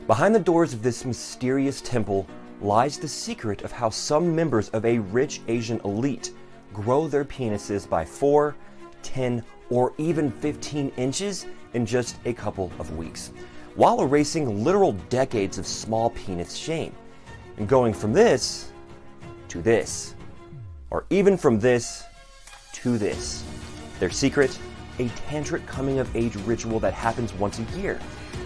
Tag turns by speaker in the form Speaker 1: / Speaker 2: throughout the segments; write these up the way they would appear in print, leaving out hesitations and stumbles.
Speaker 1: Behind the doors of this mysterious temple lies the secret of how some members of a rich Asian elite grow their penises by 4, 10, or even 15 inches in just a couple of weeks, while erasing literal decades of small penis shame, and going from this to this, or even from this to this. Their secret, a tantric coming-of-age ritual that happens once a year,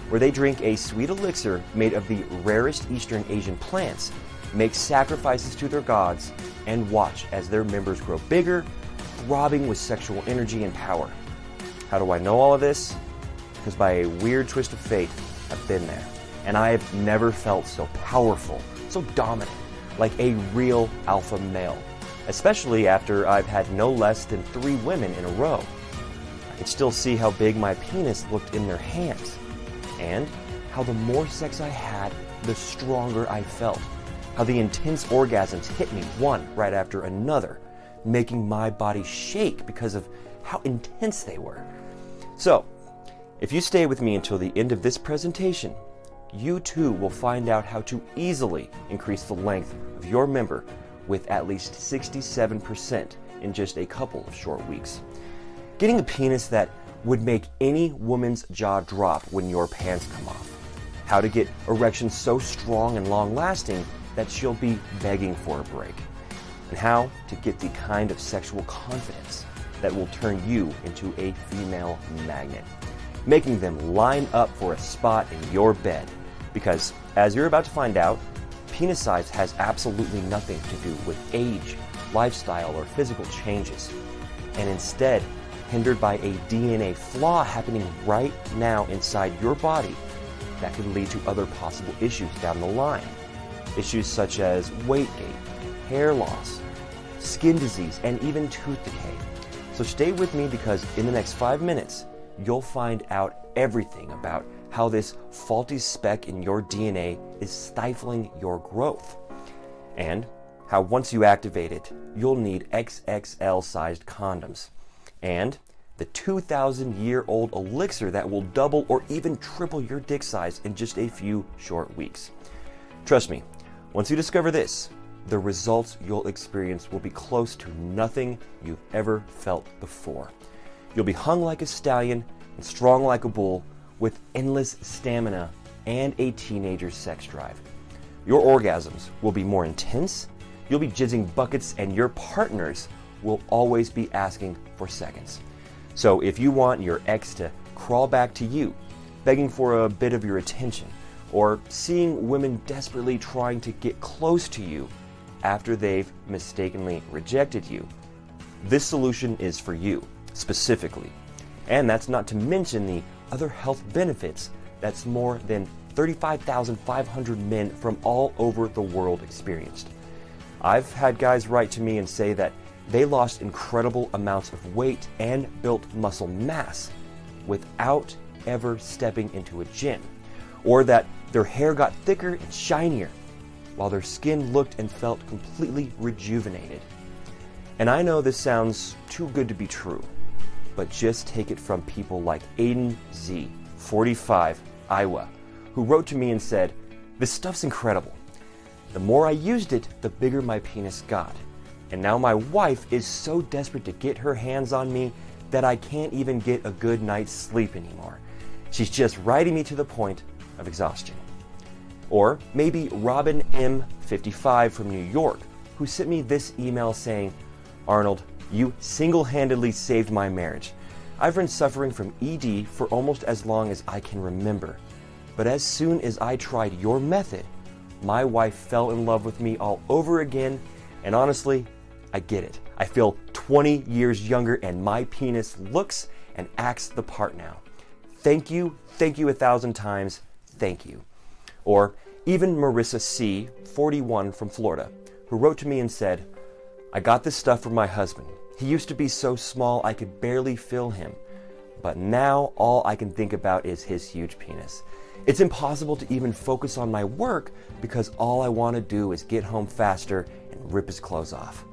Speaker 1: where they drink a sweet elixir made of the rarest Eastern Asian plants, make sacrifices to their gods, and watch as their members grow bigger, throbbing with sexual energy and power. How do I know all of this? Because by a weird twist of fate, I've been there. And I have never felt so powerful, so dominant, like a real alpha male. Especially after I've had no less than 3 women in a row. I could still see how big my penis looked in their hands. And how the more sex I had, the stronger I felt. How the intense orgasms hit me one right after another, making my body shake because of how intense they were. So, if you stay with me until the end of this presentation, you too will find out how to easily increase the length of your member with at least 67% in just a couple of short weeks. Getting a penis that would make any woman's jaw drop when your pants come off. How to get erections so strong and long-lasting that she'll be begging for a break. And how to get the kind of sexual confidence that will turn you into a female magnet, making them line up for a spot in your bed. Because, as you're about to find out, penis size has absolutely nothing to do with age, lifestyle, or physical changes, and instead hindered by a DNA flaw happening right now inside your body that could lead to other possible issues down the line. Issues such as weight gain, hair loss, skin disease, and even tooth decay. So stay with me, because in the next 5 minutes, you'll find out everything about how this faulty speck in your DNA is stifling your growth, and how once you activate it, you'll need XXL-sized condoms, and the 2,000-year-old elixir that will double or even triple your dick size in just a few short weeks. Trust me, once you discover this, the results you'll experience will be close to nothing you've ever felt before. You'll be hung like a stallion and strong like a bull, with endless stamina and a teenager's sex drive. Your orgasms will be more intense, you'll be jizzing buckets, and your partners will always be asking for seconds. So if you want your ex to crawl back to you, begging for a bit of your attention, or seeing women desperately trying to get close to you after they've mistakenly rejected you, this solution is for you, specifically. And that's not to mention the other health benefits that's more than 35,500 men from all over the world experienced. I've had guys write to me and say that they lost incredible amounts of weight and built muscle mass without ever stepping into a gym, or that their hair got thicker and shinier while their skin looked and felt completely rejuvenated. And I know this sounds too good to be true, but just take it from people like Aizen Z, 45, Iowa, who wrote to me and said, "This stuff's incredible. The more I used it, the bigger my penis got. And now my wife is so desperate to get her hands on me that I can't even get a good night's sleep anymore. She's just riding me to the point of exhaustion." Or maybe Robin M, 55 from New York, who sent me this email saying, "Arnold, you single-handedly saved my marriage. I've been suffering from ED for almost as long as I can remember. But as soon as I tried your method, my wife fell in love with me all over again, and honestly, I get it. I feel 20 years younger, and my penis looks and acts the part now. Thank you 1,000 times, thank you." Or even Marissa C, 41 from Florida, who wrote to me and said, "I got this stuff from my husband. He used to be so small I could barely feel him, but now all I can think about is his huge penis. It's impossible to even focus on my work because all I want to do is get home faster and rip his clothes off.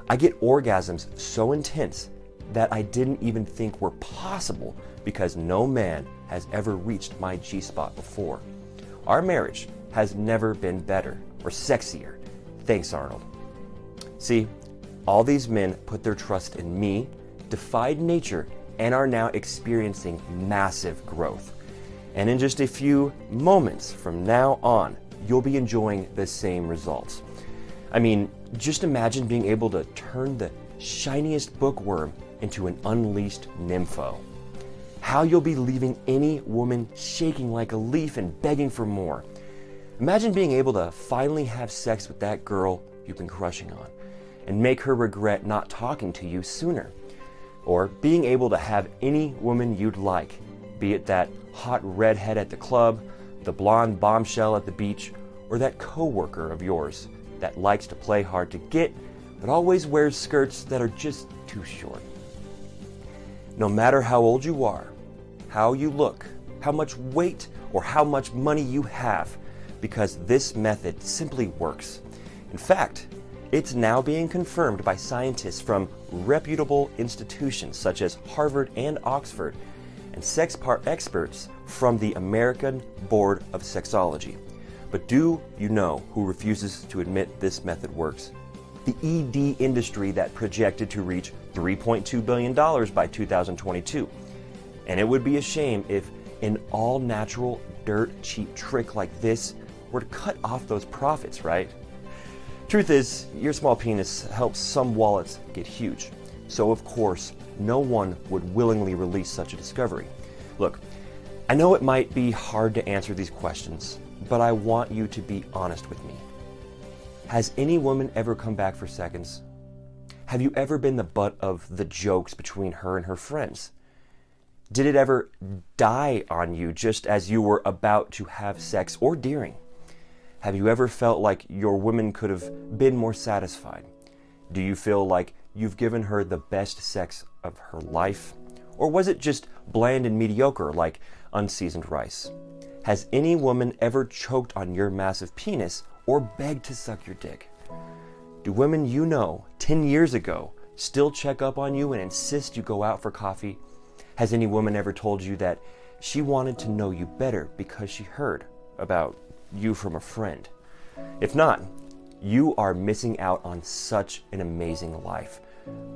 Speaker 1: I get orgasms so intense that I didn't even think were possible because no man has ever reached my G-spot before. our marriage has never been better or sexier. Thanks, Arnold. See, all these men put their trust in me, defied nature, and are now experiencing massive growth. And in just a few moments from now on, you'll be enjoying the same results. I mean, just imagine being able to turn the shiniest bookworm into an unleashed nympho. How you'll be leaving any woman shaking like a leaf and begging for more. Imagine being able to finally have sex with that girl you've been crushing on and make her regret not talking to you sooner. Or being able to have any woman you'd like, be it that hot redhead at the club, the blonde bombshell at the beach, or that coworker of yours that likes to play hard to get but always wears skirts that are just too short. No matter how old you are, how you look, how much weight, or how much money you have, because this method simply works. In fact, it's now being confirmed by scientists from reputable institutions such as Harvard and Oxford, and sex part experts from the American Board of Sexology. But do you know who refuses to admit this method works? The ED industry that projected to reach $3.2 billion by 2022. And it would be a shame if an all-natural, dirt-cheap trick like this were to cut off those profits, right? Truth is, your small penis helps some wallets get huge. So of course, no one would willingly release such a discovery. Look, I know it might be hard to answer these questions, but I want you to be honest with me. Has any woman ever come back for seconds? Have you ever been the butt of the jokes between her and her friends? Did it ever die on you just as you were about to have sex or during? Have you ever felt like your woman could have been more satisfied? Do you feel like you've given her the best sex of her life? Or was it just bland and mediocre like unseasoned rice? Has any woman ever choked on your massive penis or begged to suck your dick? Do women you know 10 years ago still check up on you and insist you go out for coffee? Has any woman ever told you that she wanted to know you better because she heard about you from a friend? If not, you are missing out on such an amazing life.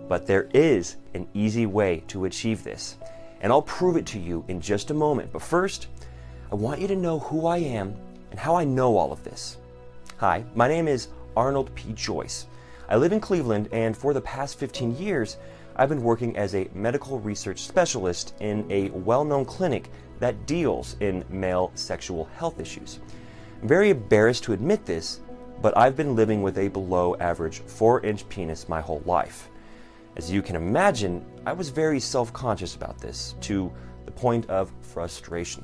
Speaker 1: But there is an easy way to achieve this, and I'll prove it to you in just a moment. But first, I want you to know who I am and how I know all of this. Hi, my name is Arnold P. Joyce. I live in Cleveland, and for the past 15 years, I've been working as a medical research specialist in a well-known clinic that deals in male sexual health issues. I'm very embarrassed to admit this, but I've been living with a below-average 4-inch penis my whole life. As you can imagine, I was very self-conscious about this, to the point of frustration.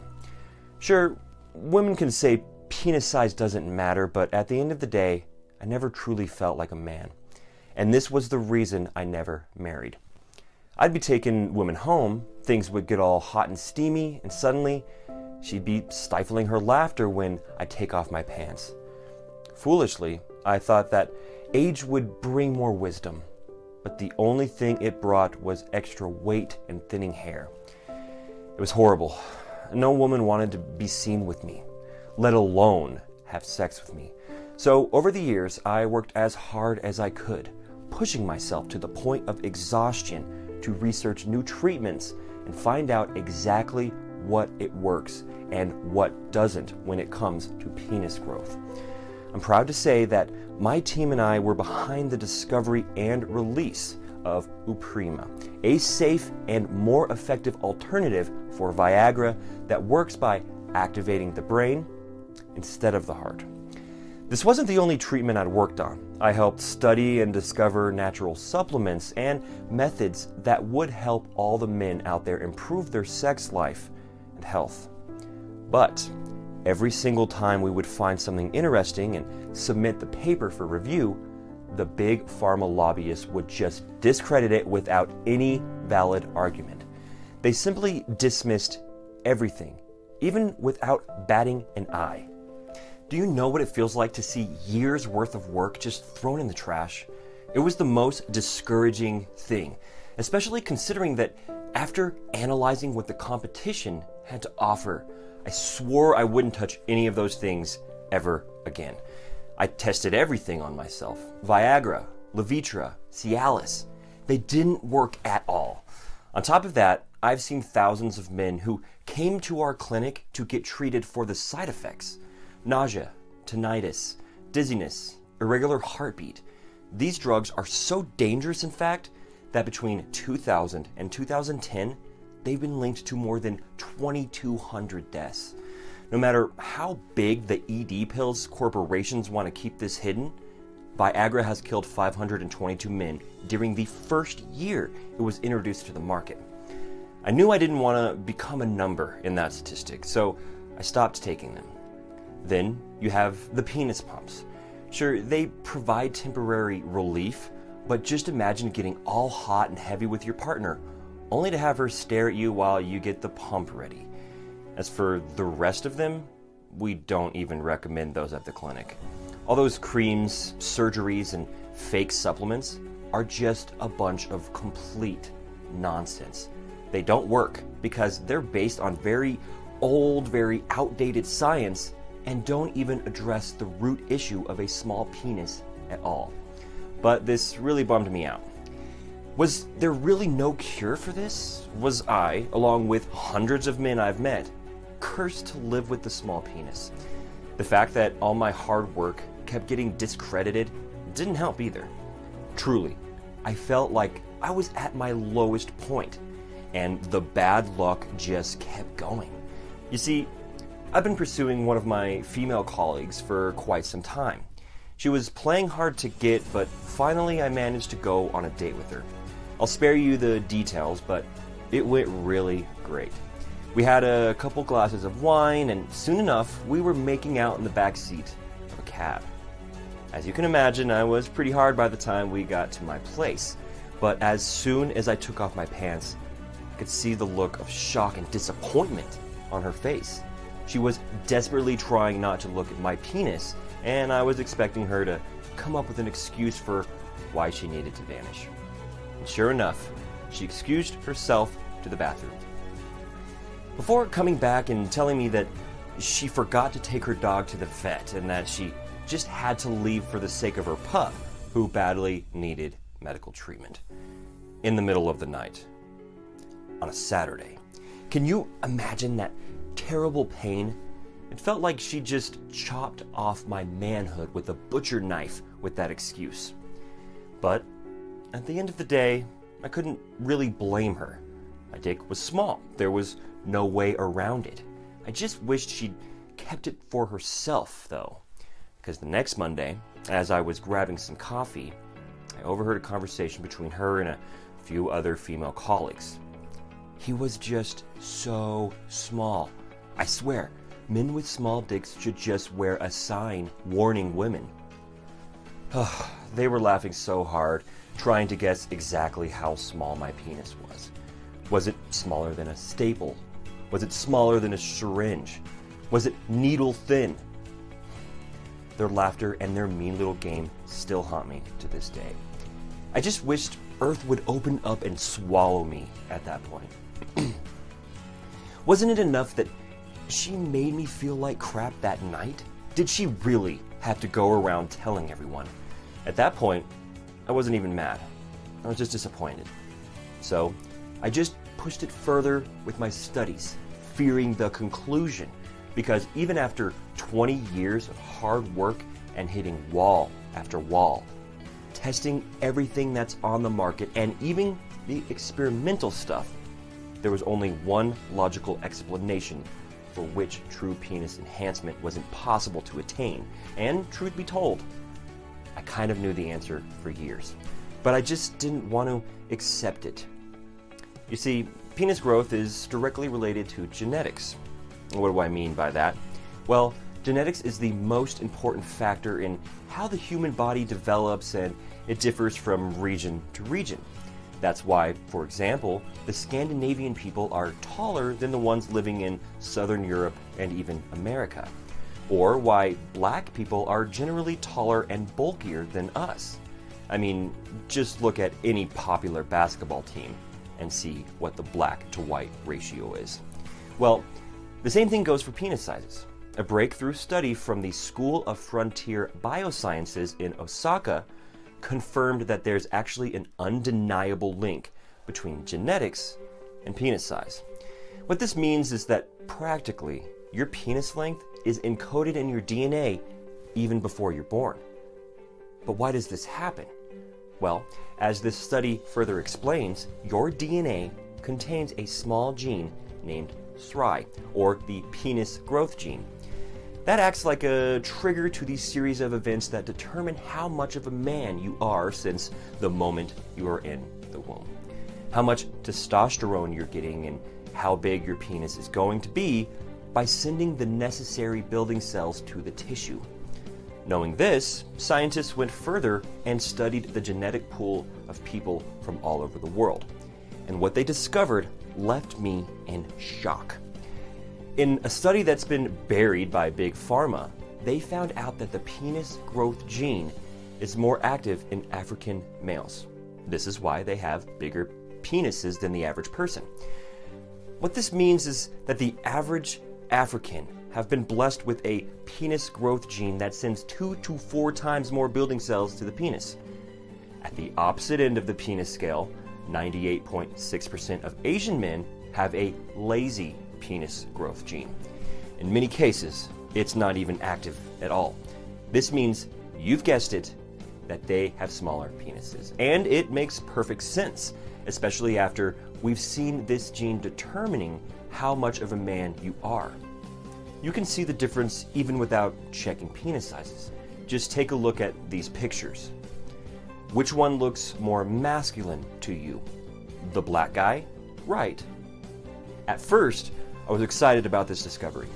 Speaker 1: Sure, women can say penis size doesn't matter, but at the end of the day, I never truly felt like a man. And this was the reason I never married. I'd be taking women home, things would get all hot and steamy, and suddenly she'd be stifling her laughter when I take off my pants. Foolishly, I thought that age would bring more wisdom, but the only thing it brought was extra weight and thinning hair. It was horrible. No woman wanted to be seen with me, let alone have sex with me. So over the years, I worked as hard as I could, pushing myself to the point of exhaustion to research new treatments and find out exactly what it works and what doesn't when it comes to penis growth. I'm proud to say that my team and I were behind the discovery and release of Uprima, a safe and more effective alternative for Viagra that works by activating the brain instead of the heart. This wasn't the only treatment I'd worked on. I helped study and discover natural supplements and methods that would help all the men out there improve their sex life and health. But every single time we would find something interesting and submit the paper for review, the big pharma lobbyists would just discredit it without any valid argument. They simply dismissed everything, even without batting an eye. Do you know what it feels like to see years worth of work just thrown in the trash? It was the most discouraging thing, especially considering that after analyzing what the competition had to offer, I swore I wouldn't touch any of those things ever again. I tested everything on myself. Viagra, Levitra, Cialis. They didn't work at all. On top of that, I've seen thousands of men who came to our clinic to get treated for the side effects. Nausea, tinnitus, dizziness, irregular heartbeat. These drugs are so dangerous, in fact, that between 2000 and 2010, they've been linked to more than 2,200 deaths. No matter how big the ED pills corporations want to keep this hidden, Viagra has killed 522 men during the first year it was introduced to the market. I knew I didn't want to become a number in that statistic, so I stopped taking them. Then you have the penis pumps. Sure, they provide temporary relief, but just imagine getting all hot and heavy with your partner, only to have her stare at you while you get the pump ready. As for the rest of them, we don't even recommend those at the clinic. All those creams, surgeries, and fake supplements are just a bunch of complete nonsense. They don't work because they're based on very old, very outdated science and don't even address the root issue of a small penis at all. But this really bummed me out. Was there really no cure for this? Was I, along with hundreds of men I've met, cursed to live with the small penis? The fact that all my hard work kept getting discredited didn't help either. Truly, I felt like I was at my lowest point, and the bad luck just kept going. You see, I've been pursuing one of my female colleagues for quite some time. She was playing hard to get, but finally I managed to go on a date with her. I'll spare you the details, but it went really great. We had a couple glasses of wine, and soon enough, we were making out in the back seat of a cab. As you can imagine, I was pretty hard by the time we got to my place, but as soon as I took off my pants, I could see the look of shock and disappointment on her face. She was desperately trying not to look at my penis, and I was expecting her to come up with an excuse for why she needed to vanish. And sure enough, she excused herself to the bathroom. Before coming back and telling me that she forgot to take her dog to the vet and that she just had to leave for the sake of her pup, who badly needed medical treatment. In the middle of the night. On a Saturday. Can you imagine that terrible pain? It felt like she just chopped off my manhood with a butcher knife with that excuse. But at the end of the day, I couldn't really blame her. My dick was small. There was no way around it. I just wished she'd kept it for herself, though. Because the next Monday, as I was grabbing some coffee, I overheard a conversation between her and a few other female colleagues. He was just so small. I swear, men with small dicks should just wear a sign warning women. They were laughing so hard, trying to guess exactly how small my penis was. Was it smaller than a staple? Was it smaller than a syringe? Was it needle thin? Their laughter and their mean little game still haunt me to this day. I just wished Earth would open up and swallow me at that point. Wasn't it enough that she made me feel like crap that night? Did she really have to go around telling everyone? At that point, I wasn't even mad. I was just disappointed. So, I just pushed it further with my studies, fearing the conclusion, because even after 20 years of hard work and hitting wall after wall, testing everything that's on the market and even the experimental stuff, there was only one logical explanation for which true penis enhancement was impossible to attain. And truth be told, I kind of knew the answer for years, but I just didn't want to accept it. You see, penis growth is directly related to genetics. What do I mean by that? Well, genetics is the most important factor in how the human body develops, and it differs from region to region. That's why, for example, the Scandinavian people are taller than the ones living in Southern Europe and even America. Or why black people are generally taller and bulkier than us. I mean, just look at any popular basketball team and see what the black to white ratio is. Well, The same thing goes for penis sizes. A breakthrough study from the School of Frontier Biosciences in Osaka confirmed that there's actually an undeniable link between genetics and penis size. What this means is that practically your penis length is encoded in your DNA even before you're born. But why does this happen? Well, as this study further explains, your DNA contains a small gene named SRY, or the penis growth gene. That acts like a trigger to the series of events that determine how much of a man you are since the moment you are in the womb. How much testosterone you're getting and how big your penis is going to be by sending the necessary building cells to the tissue. Knowing this, scientists went further and studied the genetic pool of people from all over the world. And what they discovered left me in shock. In a study that's been buried by Big Pharma, they found out that the penis growth gene is more active in African males. This is why they have bigger penises than the average person. What this means is that the average African have been blessed with a penis growth gene that sends 2 to 4 times more building cells to the penis. At the opposite end of the penis scale, 98.6% of Asian men have a lazy penis growth gene. In many cases, it's not even active at all. This means, you've guessed it, that they have smaller penises. And it makes perfect sense, especially after we've seen this gene determining how much of a man you are. You can see the difference even without checking penis sizes. Just take a look at these pictures. Which one looks more masculine to you? The black guy? Right. At first, I was excited about this discovery,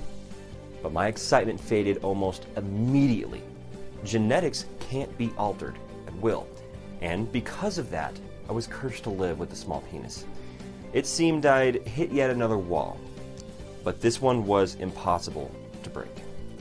Speaker 1: but my excitement faded almost immediately. Genetics can't be altered at will, and because of that, I was cursed to live with a small penis. It seemed I'd hit yet another wall, but this one was impossible to break.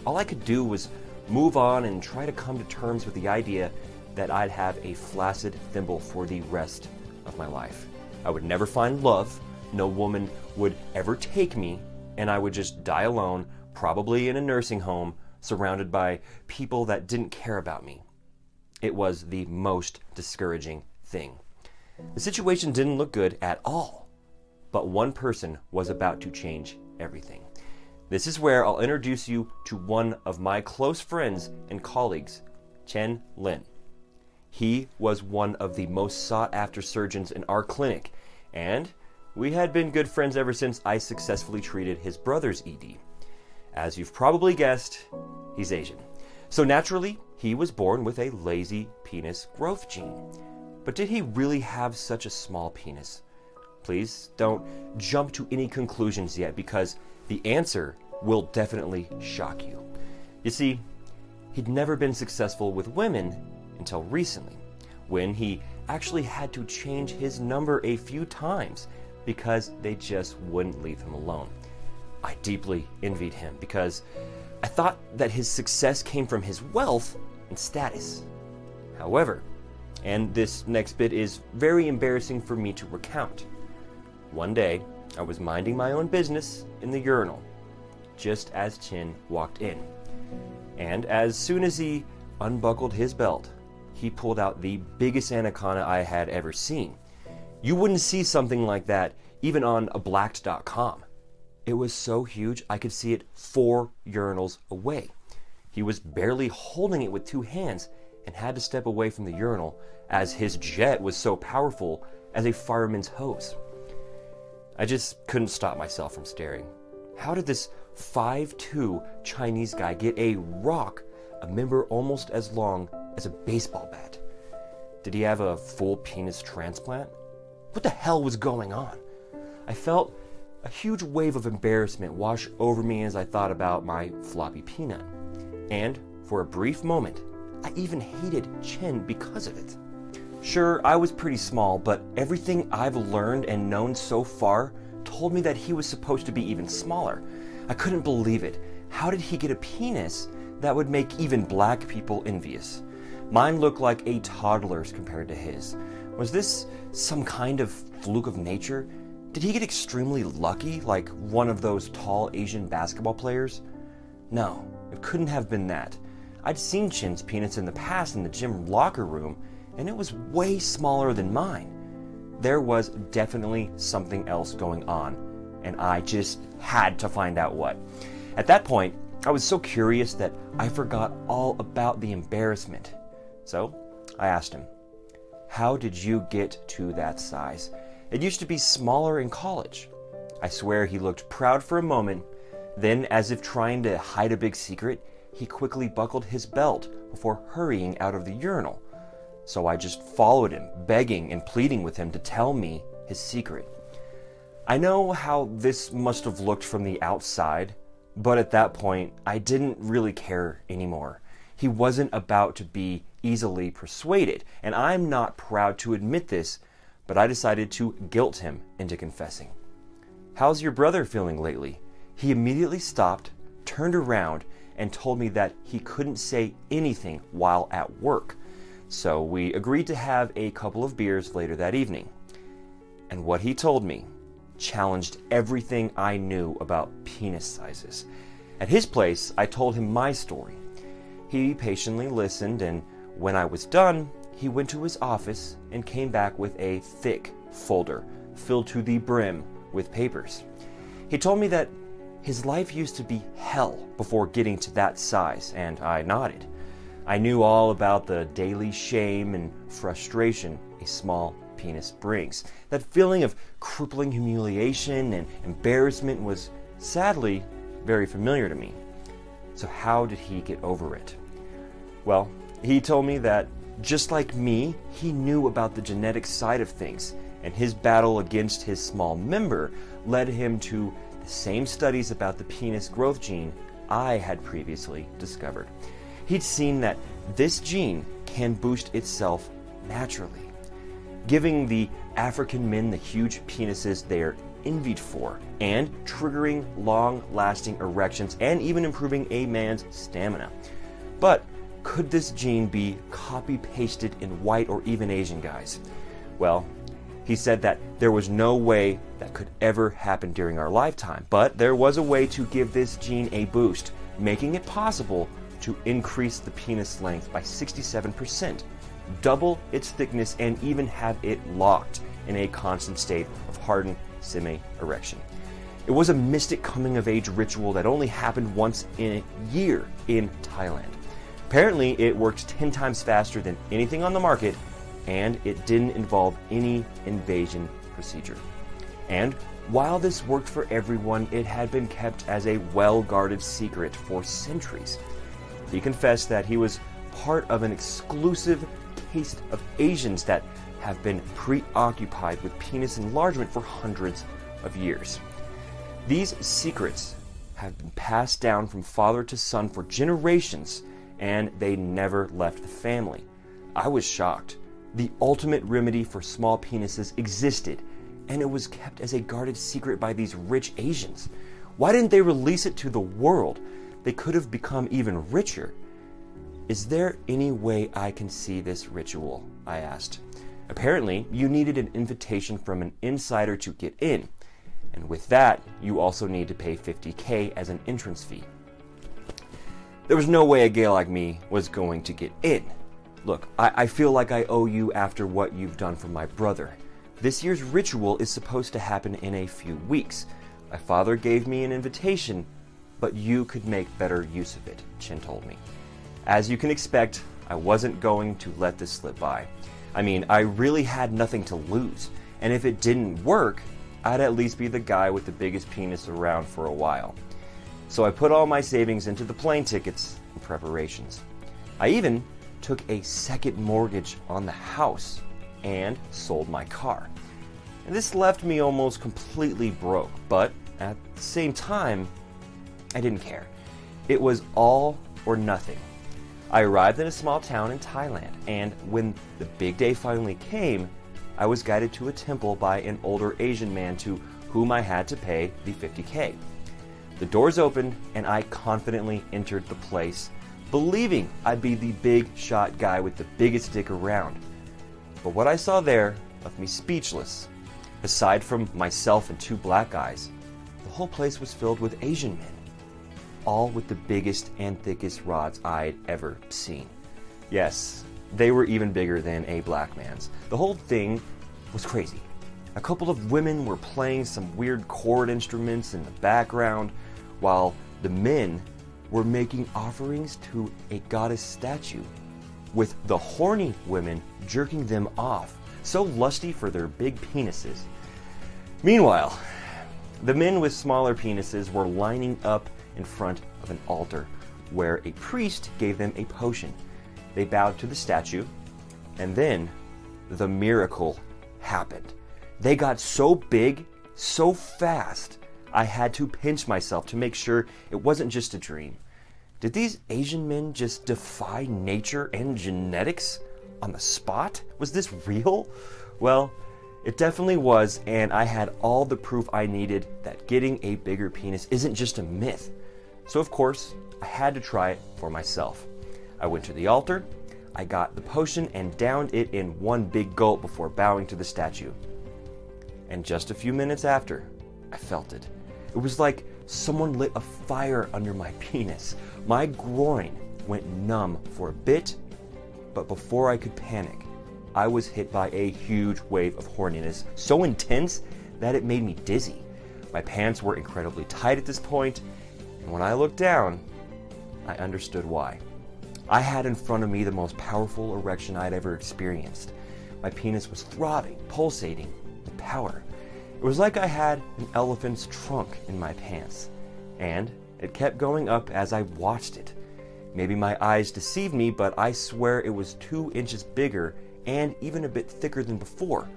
Speaker 1: All I could do was move on and try to come to terms with the idea that I'd have a flaccid thimble for the rest of my life. I would never find love, no woman would ever take me, and I would just die alone, probably in a nursing home, surrounded by people that didn't care about me. It was the most discouraging thing. The situation didn't look good at all, but one person was about to change everything. This is where I'll introduce you to one of my close friends and colleagues, Chen Lin. He was one of the most sought-after surgeons in our clinic, and we had been good friends ever since I successfully treated his brother's ED. As you've probably guessed, he's Asian. So naturally, he was born with a lazy penis growth gene. But did he really have such a small penis? Please don't jump to any conclusions yet, because the answer will definitely shock you. You see, he'd never been successful with women until recently, when he actually had to change his number a few times because they just wouldn't leave him alone. I deeply envied him because I thought that his success came from his wealth and status. However, and this next bit is very embarrassing for me to recount, one day I was minding my own business in the urinal just as Chin walked in. And as soon as he unbuckled his belt, he pulled out the biggest anaconda I had ever seen. You wouldn't see something like that even on a blacked.com. It was so huge I could see it 4 urinals away. He was barely holding it with 2 hands and had to step away from the urinal as his jet was so powerful as a fireman's hose. I just couldn't stop myself from staring. How did this 5'2" Chinese guy get a rock a member almost as long as a baseball bat? Did he have a full penis transplant? What the hell was going on? I felt a huge wave of embarrassment wash over me as I thought about my floppy peanut. And for a brief moment, I even hated Chen because of it. Sure, I was pretty small, but everything I've learned and known so far told me that he was supposed to be even smaller. I couldn't believe it. How did he get a penis that would make even black people envious? Mine looked like a toddler's compared to his. Was this some kind of fluke of nature? Did he get extremely lucky, like one of those tall Asian basketball players? No, it couldn't have been that. I'd seen Chin's penis in the past in the gym locker room, and it was way smaller than mine. There was definitely something else going on, and I just had to find out what. At that point, I was so curious that I forgot all about the embarrassment. So I asked him, "How did you get to that size? It used to be smaller in college." I swear he looked proud for a moment, then, as if trying to hide a big secret, he quickly buckled his belt before hurrying out of the urinal. So I just followed him, begging and pleading with him to tell me his secret. I know how this must have looked from the outside, but at that point, I didn't really care anymore. He wasn't about to be easily persuaded, and I'm not proud to admit this, but I decided to guilt him into confessing. "How's your brother feeling lately?" He immediately stopped, turned around, and told me that he couldn't say anything while at work. So we agreed to have a couple of beers later that evening. And what he told me challenged everything I knew about penis sizes. At his place, I told him my story. He patiently listened, and when I was done, he went to his office and came back with a thick folder filled to the brim with papers. He told me that his life used to be hell before getting to that size, and I nodded. I knew all about the daily shame and frustration a small penis brings. That feeling of crippling humiliation and embarrassment was sadly very familiar to me. So how did he get over it? Well, he told me that just like me, he knew about the genetic side of things, and his battle against his small member led him to the same studies about the penis growth gene I had previously discovered. He'd seen that this gene can boost itself naturally, giving the African men the huge penises they're envied for, and triggering long-lasting erections and even improving a man's stamina. But could this gene be copy-pasted in white or even Asian guys? Well, he said that there was no way that could ever happen during our lifetime, but there was a way to give this gene a boost, making it possible to increase the penis length by 67%, double its thickness, and even have it locked in a constant state of hardened semi-erection. It was a mystic coming-of-age ritual that only happened once in a year in Thailand. Apparently, it worked 10 times faster than anything on the market, and it didn't involve any invasion procedure. And while this worked for everyone, it had been kept as a well-guarded secret for centuries. He confessed that he was part of an exclusive caste of Asians that have been preoccupied with penis enlargement for hundreds of years. These secrets have been passed down from father to son for generations, and they never left the family. I was shocked. The ultimate remedy for small penises existed, and it was kept as a guarded secret by these rich Asians. Why didn't they release it to the world? They could have become even richer. "Is there any way I can see this ritual?" I asked. Apparently, you needed an invitation from an insider to get in, and with that, you also need to pay $50K as an entrance fee. There was no way a gay like me was going to get in. "Look, I feel like I owe you after what you've done for my brother. This year's ritual is supposed to happen in a few weeks. My father gave me an invitation, but you could make better use of it," Chin told me. As you can expect, I wasn't going to let this slip by. I mean, I really had nothing to lose, and if it didn't work, I'd at least be the guy with the biggest penis around for a while. So I put all my savings into the plane tickets and preparations. I even took a second mortgage on the house and sold my car. And this left me almost completely broke, but at the same time, I didn't care. It was all or nothing. I arrived in a small town in Thailand, and when the big day finally came, I was guided to a temple by an older Asian man to whom I had to pay the $50K. The doors opened, and I confidently entered the place, believing I'd be the big shot guy with the biggest dick around. But what I saw there left me speechless. Aside from myself and 2 black guys, the whole place was filled with Asian men, all with the biggest and thickest rods I'd ever seen. Yes, they were even bigger than a black man's. The whole thing was crazy. A couple of women were playing some weird chord instruments in the background, while the men were making offerings to a goddess statue, with the horny women jerking them off, so lusty for their big penises. Meanwhile, the men with smaller penises were lining up in front of an altar, where a priest gave them a potion. They bowed to the statue, and then the miracle happened. They got so big, so fast, I had to pinch myself to make sure it wasn't just a dream. Did these Asian men just defy nature and genetics on the spot? Was this real? Well, it definitely was, and I had all the proof I needed that getting a bigger penis isn't just a myth. So of course, I had to try it for myself. I went to the altar, I got the potion and downed it in one big gulp before bowing to the statue. And just a few minutes after, I felt it. It was like someone lit a fire under my penis. My groin went numb for a bit, but before I could panic, I was hit by a huge wave of horniness, so intense that it made me dizzy. My pants were incredibly tight at this point, and when I looked down, I understood why. I had in front of me the most powerful erection I'd ever experienced. My penis was throbbing, pulsating with power. It was like I had an elephant's trunk in my pants, and it kept going up as I watched it. Maybe my eyes deceived me, but I swear it was 2 inches bigger and even a bit thicker than before.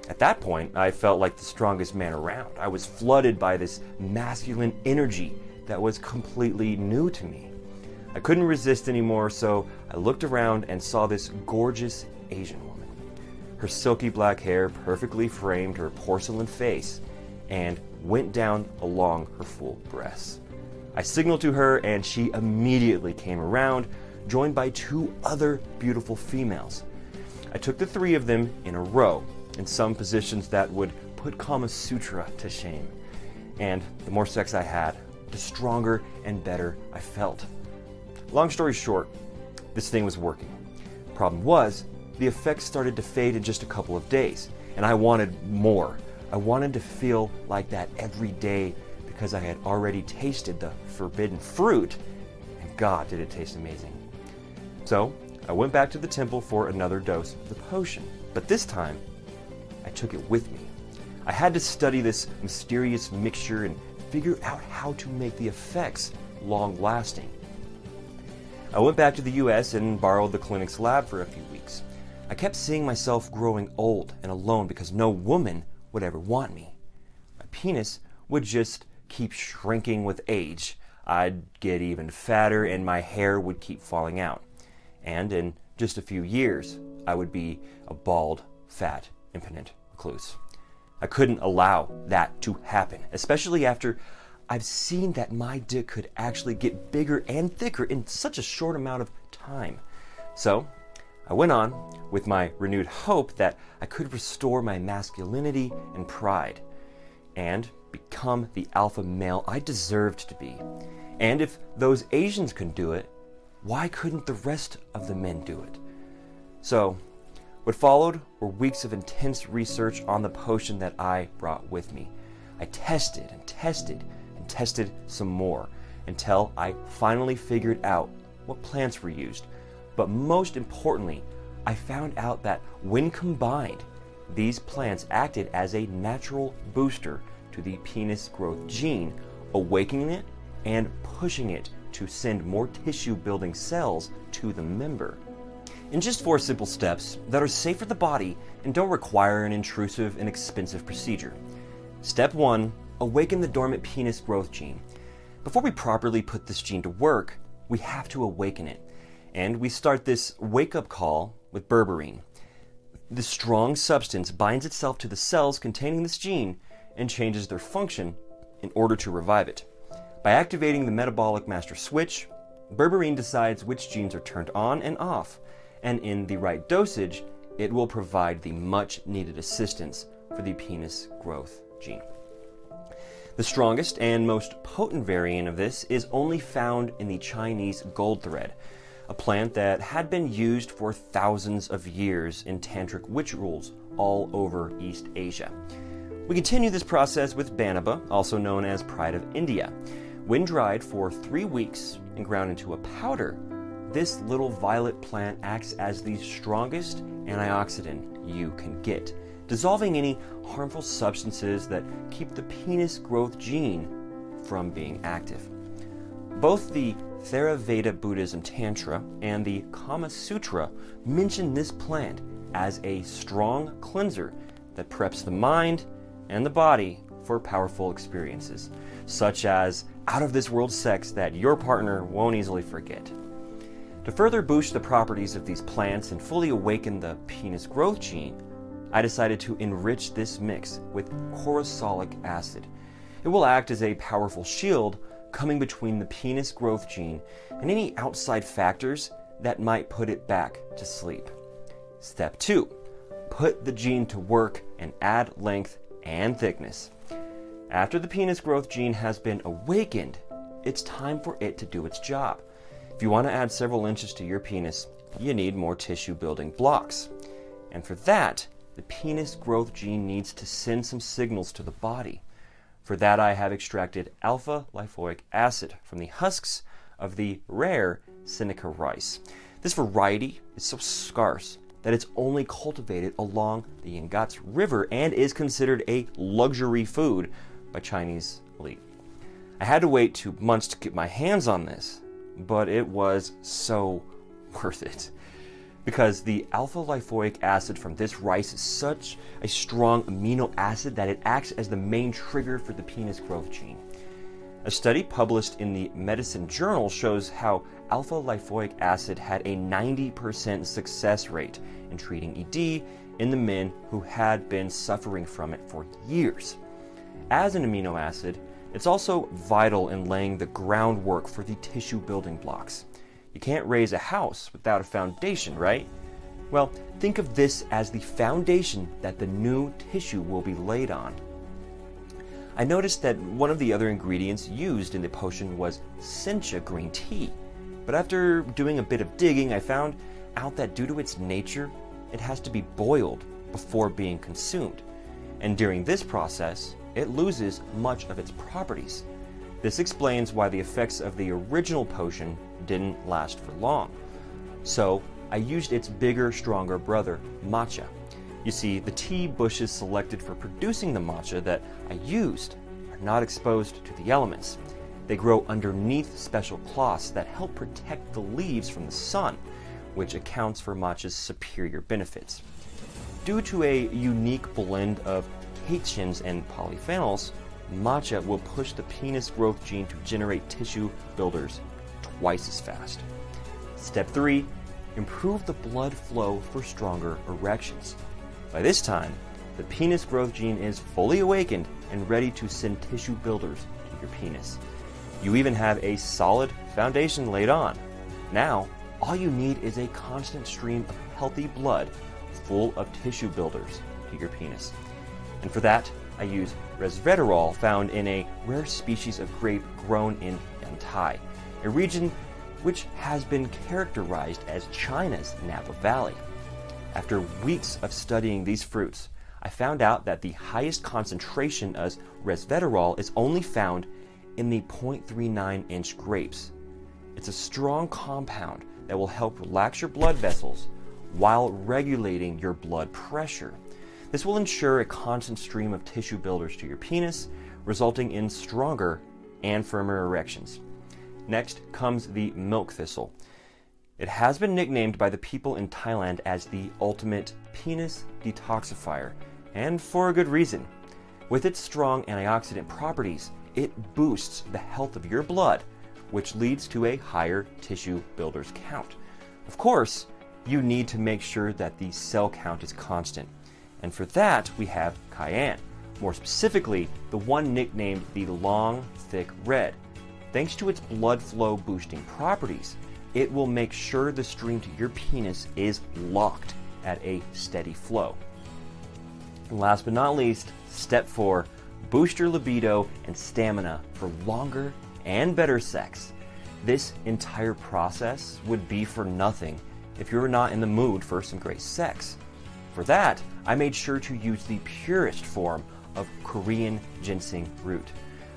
Speaker 1: At that point, I felt like the strongest man around. I was flooded by this masculine energy that was completely new to me. I couldn't resist anymore, so I looked around and saw this gorgeous Asian woman. Her silky black hair perfectly framed her porcelain face and went down along her full breasts. I signaled to her and she immediately came around, joined by 2 other beautiful females. I took the 3 of them in a row, in some positions that would put Kama Sutra to shame. And the more sex I had, the stronger and better I felt. Long story short, this thing was working. Problem was, the effects started to fade in just a couple of days, and I wanted more. I wanted to feel like that every day because I had already tasted the forbidden fruit, and God, did it taste amazing. So, I went back to the temple for another dose of the potion, but this time, I took it with me. I had to study this mysterious mixture and figure out how to make the effects long-lasting. I went back to the US and borrowed the clinic's lab for a few weeks. I kept seeing myself growing old and alone because no woman would ever want me. My penis would just keep shrinking with age. I'd get even fatter and my hair would keep falling out. And in just a few years, I would be a bald, fat, impotent recluse. I couldn't allow that to happen, especially after I've seen that my dick could actually get bigger and thicker in such a short amount of time. So, I went on with my renewed hope that I could restore my masculinity and pride and become the alpha male I deserved to be. And if those Asians could do it, why couldn't the rest of the men do it? So, what followed were weeks of intense research on the potion that I brought with me. I tested and tested and tested some more until I finally figured out what plants were used. But most importantly, I found out that when combined, these plants acted as a natural booster to the penis growth gene, awakening it and pushing it to send more tissue-building cells to the member. In just 4 simple steps that are safe for the body and don't require an intrusive and expensive procedure. Step 1, awaken the dormant penis growth gene. Before we properly put this gene to work, we have to awaken it. And we start this wake-up call with berberine. This strong substance binds itself to the cells containing this gene and changes their function in order to revive it. By activating the metabolic master switch, berberine decides which genes are turned on and off, and in the right dosage, it will provide the much-needed assistance for the penis growth gene. The strongest and most potent variant of this is only found in the Chinese gold thread, a plant that had been used for thousands of years in tantric rituals all over East Asia. We continue this process with Banaba, also known as Pride of India. When dried for 3 weeks and ground into a powder, this little violet plant acts as the strongest antioxidant you can get, dissolving any harmful substances that keep the penis growth gene from being active. Both the Theravada Buddhism Tantra and the Kama Sutra mention this plant as a strong cleanser that preps the mind and the body for powerful experiences, such as out-of-this-world sex that your partner won't easily forget. To further boost the properties of these plants and fully awaken the penis growth gene, I decided to enrich this mix with corosolic acid. It will act as a powerful shield coming between the penis growth gene and any outside factors that might put it back to sleep. Step 2. Put the gene to work and add length and thickness. After the penis growth gene has been awakened, it's time for it to do its job. If you want to add several inches to your penis, you need more tissue building blocks. And for that, the penis growth gene needs to send some signals to the body. For that, I have extracted alpha lipoic acid from the husks of the rare Seneca rice. This variety is so scarce that it's only cultivated along the Yangtze River and is considered a luxury food by Chinese elite. I had to wait 2 months to get my hands on this, but it was so worth it. Because the alpha lipoic acid from this rice is such a strong amino acid that it acts as the main trigger for the penis growth gene. A study published in the Medicine Journal shows how alpha lipoic acid had a 90% success rate in treating ED in the men who had been suffering from it for years. As an amino acid, it's also vital in laying the groundwork for the tissue building blocks. You can't raise a house without a foundation, right? Well, think of this as the foundation that the new tissue will be laid on. I noticed that one of the other ingredients used in the potion was sencha green tea, but after doing a bit of digging, I found out that due to its nature, it has to be boiled before being consumed, and during this process, it loses much of its properties. This explains why the effects of the original potion didn't last for long. So I used its bigger, stronger brother, matcha. You see, the tea bushes selected for producing the matcha that I used are not exposed to the elements. They grow underneath special cloths that help protect the leaves from the sun, which accounts for matcha's superior benefits. Due to a unique blend of catechins and polyphenols, matcha will push the penis growth gene to generate tissue builders twice as fast. Step 3, improve the blood flow for stronger erections. By this time, the penis growth gene is fully awakened and ready to send tissue builders to your penis. You even have a solid foundation laid on. Now, all you need is a constant stream of healthy blood full of tissue builders to your penis. And for that, I use resveratrol found in a rare species of grape grown in Yantai, a region which has been characterized as China's Napa Valley. After weeks of studying these fruits, I found out that the highest concentration of resveratrol is only found in the 0.39-inch grapes. It's a strong compound that will help relax your blood vessels while regulating your blood pressure. This will ensure a constant stream of tissue builders to your penis, resulting in stronger and firmer erections. Next comes the milk thistle. It has been nicknamed by the people in Thailand as the ultimate penis detoxifier, and for a good reason. With its strong antioxidant properties, it boosts the health of your blood, which leads to a higher tissue builders count. Of course, you need to make sure that the cell count is constant. And for that, we have cayenne, more specifically, the one nicknamed the long, thick red. Thanks to its blood flow boosting properties, it will make sure the stream to your penis is locked at a steady flow. And last but not least, step 4, boost your libido and stamina for longer and better sex. This entire process would be for nothing if you're not in the mood for some great sex. For that, I made sure to use the purest form of Korean ginseng root.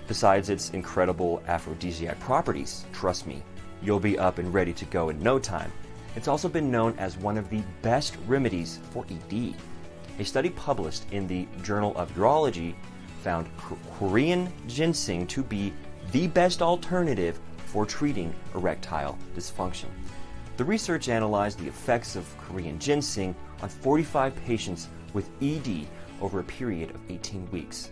Speaker 1: Besides its incredible aphrodisiac properties, trust me, you'll be up and ready to go in no time. It's also been known as one of the best remedies for ED. A study published in the Journal of Urology found Korean ginseng to be the best alternative for treating erectile dysfunction. The research analyzed the effects of Korean ginseng on 45 patients with ED over a period of 18 weeks.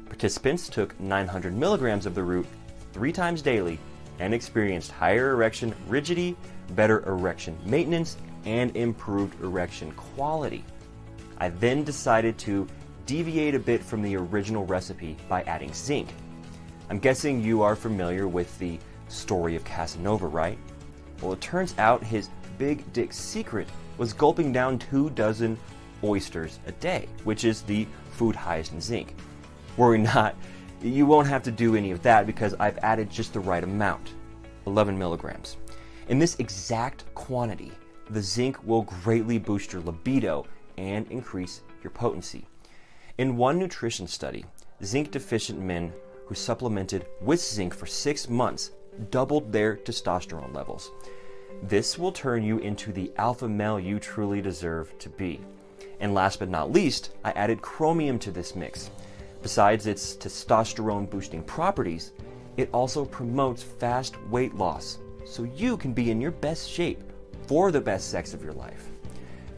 Speaker 1: Participants took 900 milligrams of the root 3 times daily and experienced higher erection rigidity, better erection maintenance, and improved erection quality. I then decided to deviate a bit from the original recipe by adding zinc. I'm guessing you are familiar with the story of Casanova, right? Well, it turns out his big dick secret was gulping down 24 oysters a day, which is the food highest in zinc. Worry not, you won't have to do any of that because I've added just the right amount, 11 milligrams. In this exact quantity, the zinc will greatly boost your libido and increase your potency. In one nutrition study, zinc-deficient men who supplemented with zinc for 6 months doubled their testosterone levels. This will turn you into the alpha male you truly deserve to be. And last but not least, I added chromium to this mix. Besides its testosterone-boosting properties, it also promotes fast weight loss, so you can be in your best shape for the best sex of your life.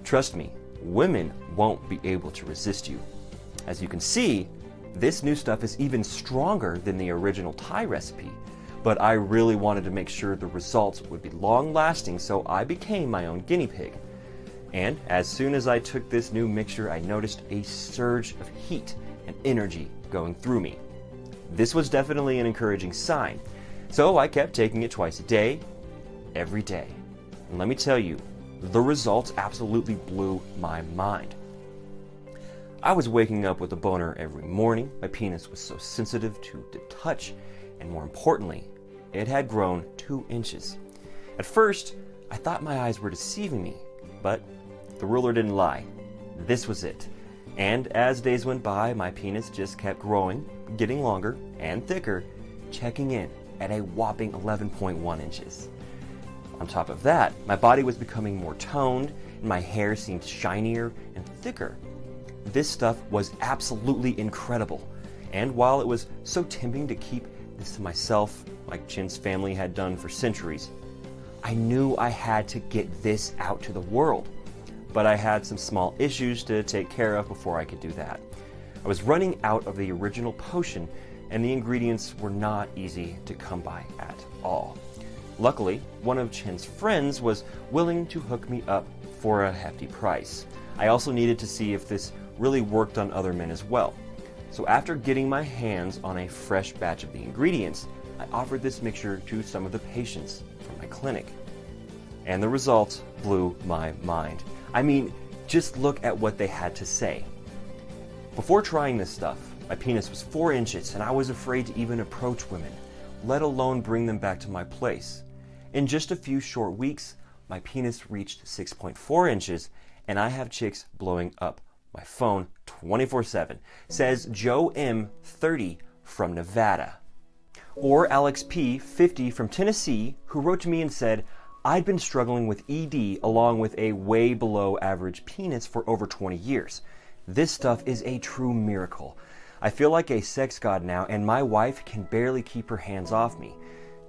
Speaker 1: Trust me, women won't be able to resist you. As you can see, this new stuff is even stronger than the original Thai recipe, but I really wanted to make sure the results would be long-lasting, so I became my own guinea pig. And as soon as I took this new mixture, I noticed a surge of heat and energy going through me. This was definitely an encouraging sign, so I kept taking it twice a day, every day. And let me tell you, the results absolutely blew my mind. I was waking up with a boner every morning. My penis was so sensitive to the touch, and more importantly, it had grown 2 inches. At first, I thought my eyes were deceiving me, but the ruler didn't lie. This was it. And as days went by, my penis just kept growing, getting longer and thicker, checking in at a whopping 11.1 inches. On top of that, my body was becoming more toned, and my hair seemed shinier and thicker. This stuff was absolutely incredible. And while it was so tempting to keep this to myself, like Chin's family had done for centuries, I knew I had to get this out to the world. But I had some small issues to take care of before I could do that. I was running out of the original potion, and the ingredients were not easy to come by at all. Luckily, one of Chin's friends was willing to hook me up for a hefty price. I also needed to see if this really worked on other men as well. So after getting my hands on a fresh batch of the ingredients, I offered this mixture to some of the patients from my clinic. And the results blew my mind. I mean, just look at what they had to say. Before trying this stuff, my penis was 4 inches and I was afraid to even approach women, let alone bring them back to my place. In just a few short weeks, my penis reached 6.4 inches and I have chicks blowing up my phone 24/7, says Joe M, 30, from Nevada. Or Alex P, 50, from Tennessee, who wrote to me and said, I'd been struggling with ED along with a way below average penis for over 20 years. This stuff is a true miracle. I feel like a sex god now, and my wife can barely keep her hands off me.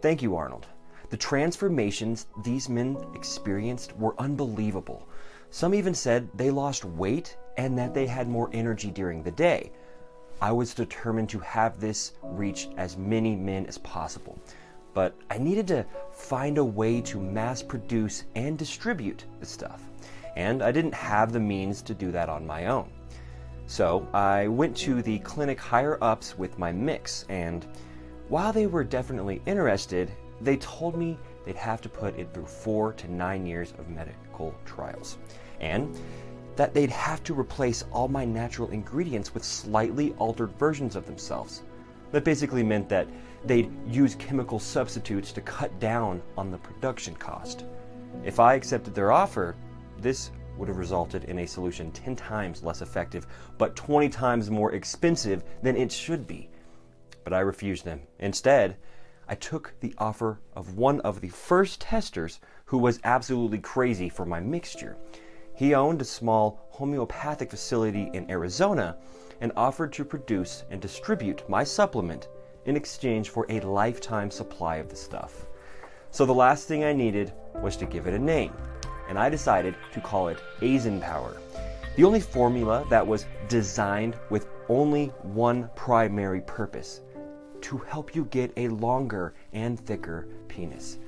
Speaker 1: Thank you, Arnold. The transformations these men experienced were unbelievable. Some even said they lost weight and that they had more energy during the day. I was determined to have this reach as many men as possible, but I needed to find a way to mass produce and distribute the stuff, and I didn't have the means to do that on my own. So I went to the clinic higher ups with my mix, and while they were definitely interested, they told me they'd have to put it through 4 to 9 years of medical trials. And that they'd have to replace all my natural ingredients with slightly altered versions of themselves. That basically meant that they'd use chemical substitutes to cut down on the production cost. If I accepted their offer, this would have resulted in a solution 10 times less effective, but 20 times more expensive than it should be. But I refused them. Instead, I took the offer of one of the first testers who was absolutely crazy for my mixture. He owned a small homeopathic facility in Arizona and offered to produce and distribute my supplement in exchange for a lifetime supply of the stuff. So the last thing I needed was to give it a name, and I decided to call it Aizen Power, the only formula that was designed with only one primary purpose: to help you get a longer and thicker penis.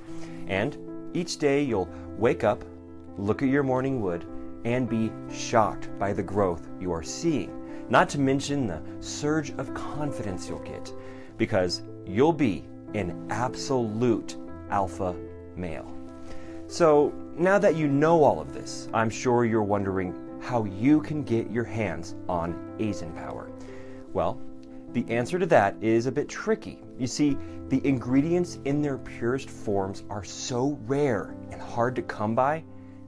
Speaker 1: And each day you'll wake up, look at your morning wood, and be shocked by the growth you are seeing, not to mention the surge of confidence you'll get, because you'll be an absolute alpha male. So now that you know all of this, I'm sure you're wondering how you can get your hands on Aizen Power. Well, the answer to that is a bit tricky. You see, the ingredients in their purest forms are so rare and hard to come by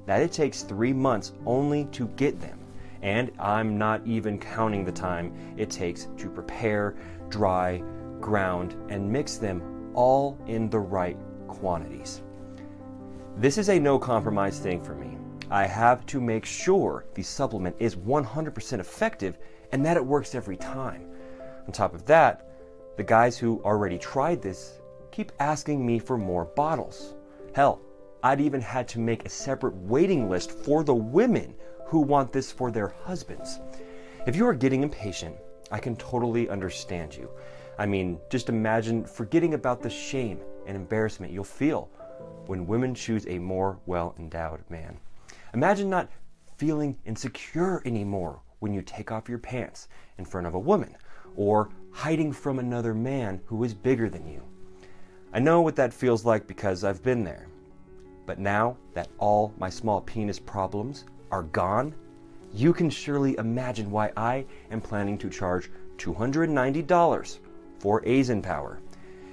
Speaker 1: that it takes 3 months only to get them. And I'm not even counting the time it takes to prepare, dry, ground, and mix them all in the right quantities. This is a no compromise thing for me. I have to make sure the supplement is 100% effective and that it works every time. On top of that, the guys who already tried this keep asking me for more bottles. Hell, I'd even had to make a separate waiting list for the women who want this for their husbands. If you are getting impatient, I can totally understand you. I mean, just imagine forgetting about the shame and embarrassment you'll feel when women choose a more well-endowed man. Imagine not feeling insecure anymore when you take off your pants in front of a woman, or hiding from another man who is bigger than you. I know what that feels like because I've been there. But now that all my small penis problems are gone, you can surely imagine why I am planning to charge $290 for Aizen Power.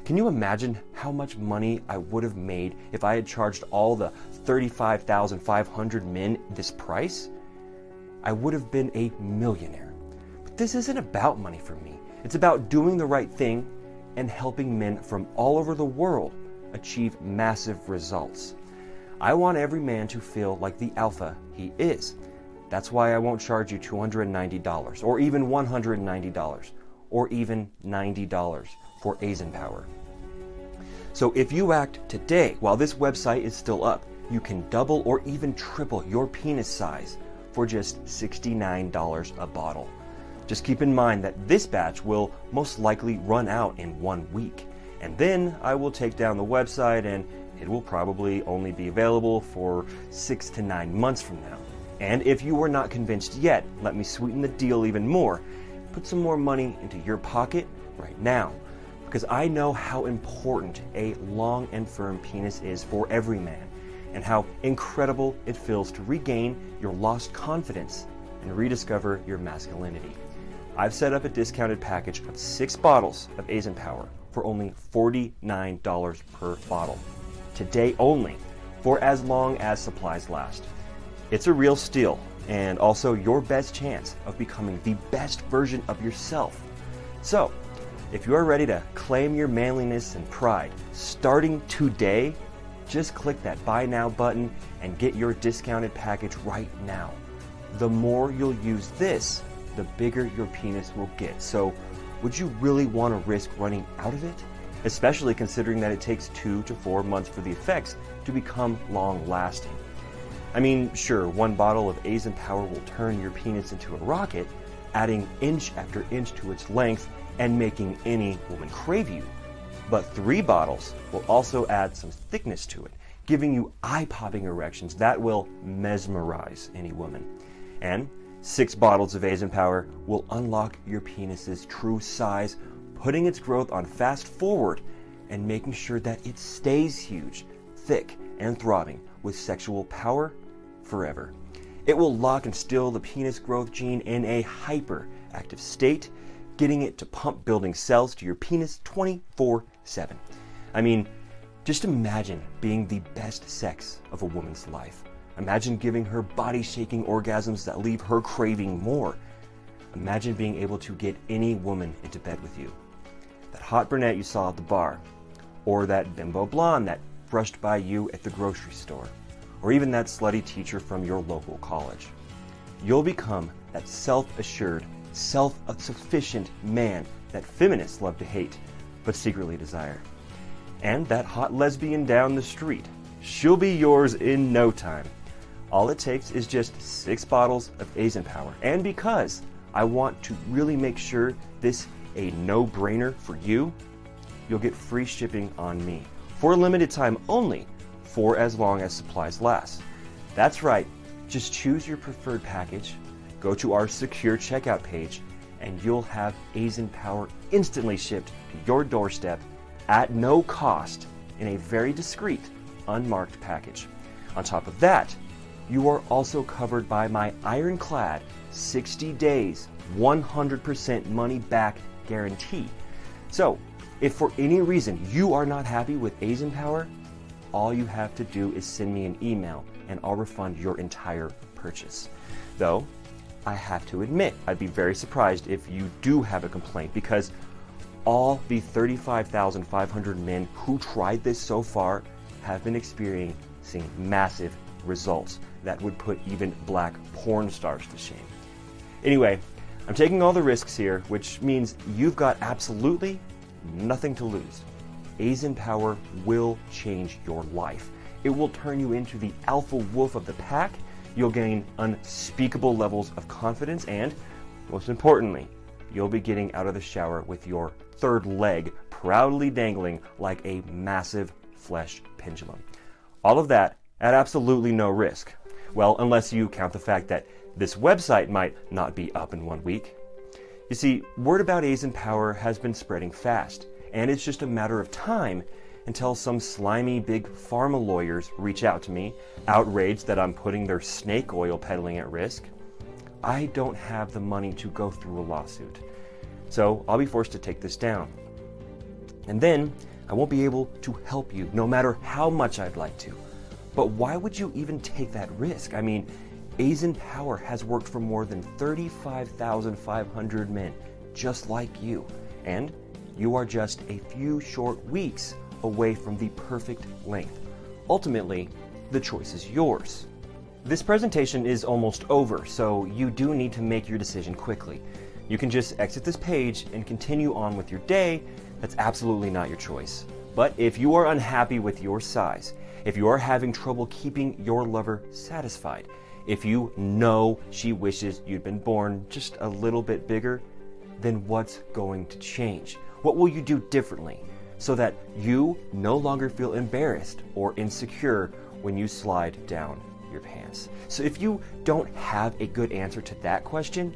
Speaker 1: Can you imagine how much money I would have made if I had charged all the 35,500 men this price? I would have been a millionaire. But this isn't about money for me. It's about doing the right thing and helping men from all over the world achieve massive results. I want every man to feel like the alpha he is. That's why I won't charge you $290 or even $190 or even $90 for Aizen Power. So if you act today while this website is still up, you can double or even triple your penis size for just $69 a bottle. Just keep in mind that this batch will most likely run out in 1 week, and then I will take down the website and it will probably only be available for 6 to 9 months from now. And if you are not convinced yet, let me sweeten the deal even more. Put some more money into your pocket right now, because I know how important a long and firm penis is for every man, and how incredible it feels to regain your lost confidence and rediscover your masculinity. I've set up a discounted package of 6 bottles of Aizen Power for only $49 per bottle. Today only, for as long as supplies last. It's a real steal, and also your best chance of becoming the best version of yourself. So, if you are ready to claim your manliness and pride starting today, just click that Buy Now button and get your discounted package right now. The more you'll use this, the bigger your penis will get. So, would you really want to risk running out of it? Especially considering that it takes 2 to 4 months for the effects to become long-lasting. I mean, sure, 1 bottle of Aizen Power will turn your penis into a rocket, adding inch after inch to its length and making any woman crave you. But 3 bottles will also add some thickness to it, giving you eye-popping erections that will mesmerize any woman. And 6 bottles of Aizen Power will unlock your penis's true size, putting its growth on fast forward and making sure that it stays huge, thick, and throbbing with sexual power forever. It will lock and still the penis growth gene in a hyperactive state, getting it to pump building cells to your penis 24/7. I mean, just imagine being the best sex of a woman's life. Imagine giving her body-shaking orgasms that leave her craving more. Imagine being able to get any woman into bed with you. That hot brunette you saw at the bar, or that bimbo blonde that brushed by you at the grocery store, or even that slutty teacher from your local college. You'll become that self-assured, self-sufficient man that feminists love to hate, but secretly desire. And that hot lesbian down the street, she'll be yours in no time. All it takes is just 6 bottles of Aizen Power. And because I want to really make sure this a no-brainer for you, you'll get free shipping on me for a limited time only, for as long as supplies last. That's right, just choose your preferred package, go to our secure checkout page, and you'll have Aizen Power instantly shipped to your doorstep at no cost in a very discreet, unmarked package. On top of that, you are also covered by my ironclad 60 days, 100% money back guarantee. So, if for any reason you are not happy with Aizen Power, all you have to do is send me an email and I'll refund your entire purchase. Though, I have to admit, I'd be very surprised if you do have a complaint, because all the 35,500 men who tried this so far have been experiencing massive results that would put even black porn stars to shame. Anyway, I'm taking all the risks here, which means you've got absolutely nothing to lose. Aizen Power will change your life. It will turn you into the alpha wolf of the pack. You'll gain unspeakable levels of confidence, and most importantly, you'll be getting out of the shower with your third leg proudly dangling like a massive flesh pendulum. All of that at absolutely no risk. Well, unless you count the fact that this website might not be up in 1 week. You see, word about Aizen Power has been spreading fast, and it's just a matter of time until some slimy big pharma lawyers reach out to me, outraged that I'm putting their snake oil peddling at risk. I don't have the money to go through a lawsuit, so I'll be forced to take this down. And then I won't be able to help you, no matter how much I'd like to. But why would you even take that risk? I mean, Aizen Power has worked for more than 35,500 men just like you, and you are just a few short weeks away from the perfect length. Ultimately, the choice is yours. This presentation is almost over, so you do need to make your decision quickly. You can just exit this page and continue on with your day. That's absolutely not your choice. But if you are unhappy with your size, if you are having trouble keeping your lover satisfied, if you know she wishes you'd been born just a little bit bigger, then what's going to change? What will you do differently so that you no longer feel embarrassed or insecure when you slide down your pants? So if you don't have a good answer to that question,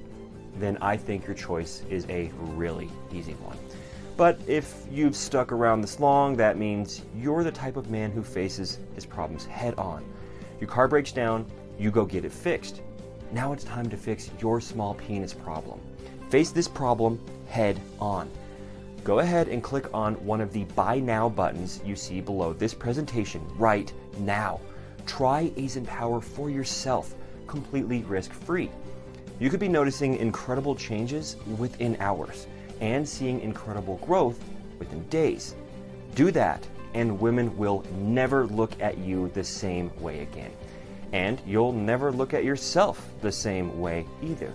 Speaker 1: then I think your choice is a really easy one. But if you've stuck around this long, that means you're the type of man who faces his problems head on. Your car breaks down, you go get it fixed. Now it's time to fix your small penis problem. Face this problem head on. Go ahead and click on one of the Buy Now buttons you see below this presentation right now. Try Aizen Power for yourself, completely risk-free. You could be noticing incredible changes within hours and seeing incredible growth within days. Do that, and women will never look at you the same way again. And you'll never look at yourself the same way either.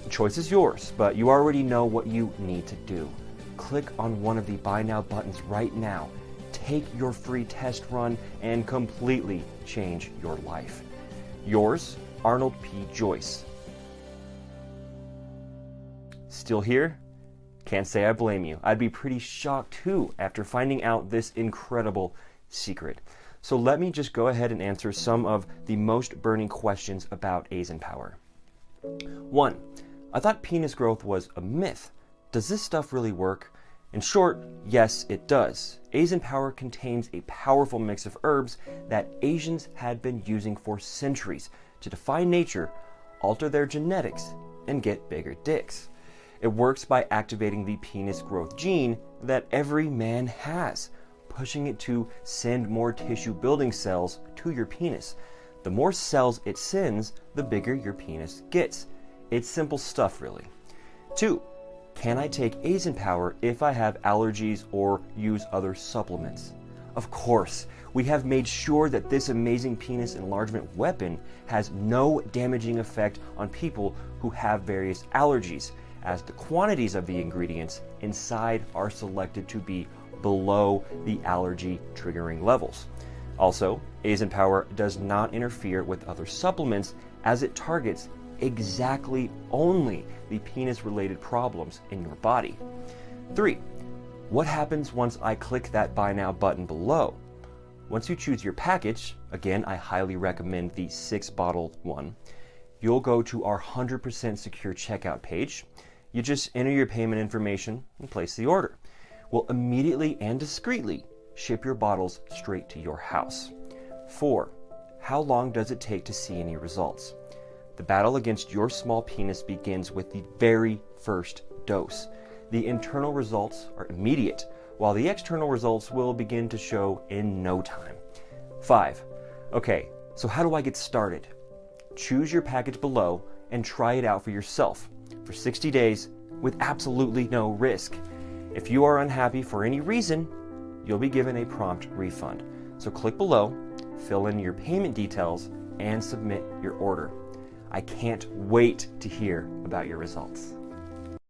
Speaker 1: The choice is yours, but you already know what you need to do. Click on one of the Buy Now buttons right now. Take your free test run and completely change your life. Yours, Arnold P. Joyce. Still here? Can't say I blame you. I'd be pretty shocked too after finding out this incredible secret. So let me just go ahead and answer some of the most burning questions about Aizen Power. 1. I thought penis growth was a myth. Does this stuff really work? In short, yes, it does. Aizen Power contains a powerful mix of herbs that Asians had been using for centuries to defy nature, alter their genetics, and get bigger dicks. It works by activating the penis growth gene that every man has, pushing it to send more tissue building cells to your penis. The more cells it sends, the bigger your penis gets. It's simple stuff, really. 2. Can I take Aizen Power if I have allergies or use other supplements? Of course, we have made sure that this amazing penis enlargement weapon has no damaging effect on people who have various allergies, as the quantities of the ingredients inside are selected to be below the allergy triggering levels. Also, Aizen Power does not interfere with other supplements as it targets exactly only the penis-related problems in your body. 3. What happens once I click that Buy Now button below? Once you choose your package, again, I highly recommend the 6-bottle one, you'll go to our 100% secure checkout page. You just enter your payment information and place the order. We'll immediately and discreetly ship your bottles straight to your house. 4. How long does it take to see any results? The battle against your small penis begins with the very first dose. The internal results are immediate, while the external results will begin to show in no time. 5. Okay, so how do I get started? Choose your package below and try it out for yourself for 60 days with absolutely no risk. If you are unhappy for any reason, you'll be given a prompt refund. So click below, fill in your payment details, and submit your order. I can't wait to hear about your results.